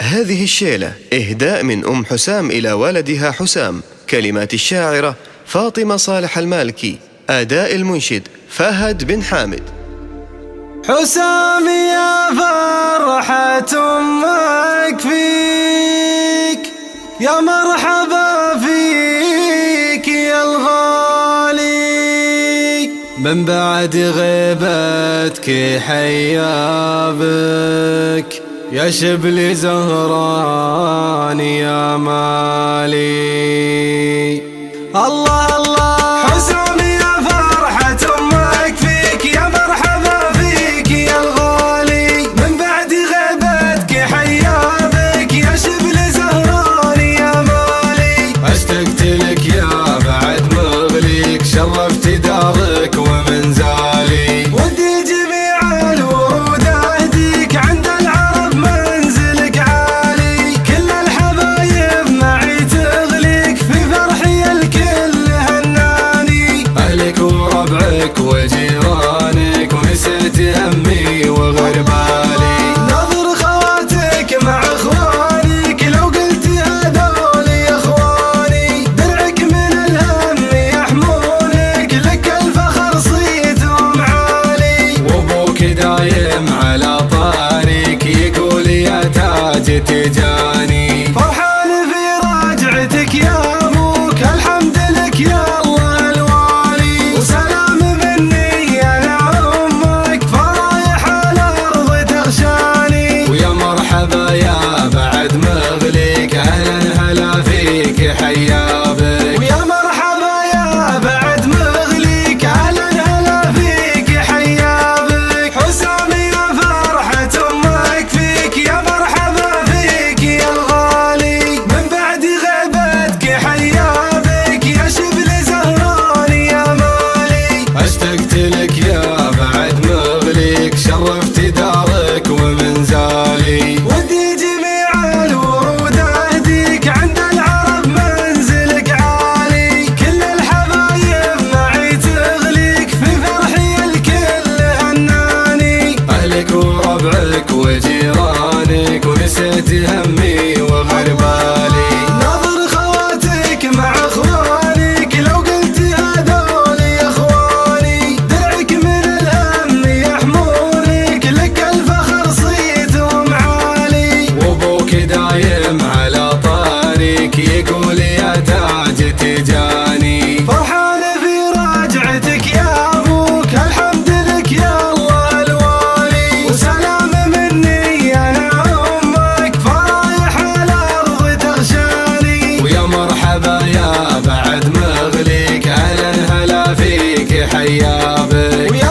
هذه الشيلة إهداء من أم حسام إلى والدها حسام، كلمات الشاعرة فاطمة صالح المالكي، أداء المنشد فهد بن حامد. حسام يا فرحة أمك فيك، يا مرحبا فيك يا الغالي، من بعد غيبتك حيا بك يا شبل زهران يا مالي. الله الله حسام يا فرحة أمك فيك، يا مرحبا فيك يا الغالي، من بعد غيبتك حيا بك يا شبل زهران يا مالي. اشتقت لك يا بعد مغليك، شرفت دارك ومنزالي، ودي جميع الورود اهديك، عند العرب منزلك عالي، كل الحبايب معي تغليك، في فرحي الكل هناني، اهلك وربعك وجيرانك ونسيت همي وغربالي، ناظر خواتك مع اخوانك، لو قلت هذول يا اخواني، درعك من الهم يحمونك، لك الفخر صيتهم عالي، وابوك دايم على طارك يقول يا تاج تجاني، فرحان في راجعتك يا ابوك، الحمد لك يا الله الوالي، وسلام مني انا امك، فرايح الارض تغشاني، ويا مرحبا يا بعد مغليك، اهلا هلا فيك حيا بك، ويا مرحبا يا بعد مغليك، اهلا هلا فيك حيا بك. حسام يا فرحة امك فيك، يا مرحبا فيك يا الغالي، من بعد غيبتك حيا بك يا شبل زهران يا مالي. اشتقت لك يا بعد مغليك، شرفت دارك ومنزالي، ودي جميع الورود اهديك، عند العرب منزلك عالي، كل الحبايب معي تغليك، في فرحي الكل هناني، اهلك وربعك وجيرانك ونسيت همي وغربالي، ناظر خواتك مع اخوانك، لو قلت هذول يا اخواني، درعك من الهم يحمونك، لك الفخر صيتهم عالي، وابوك دايم على طارك يقول يا تاج تجاني، فرحان في راجعتك يا ابوك، الحمد لك يا الله الوالي، وسلام مني انا امك، فرايح الارض تغشاني، ويا مرحبا يا بعد مغليك، اهلا هلا فيك حيا بك.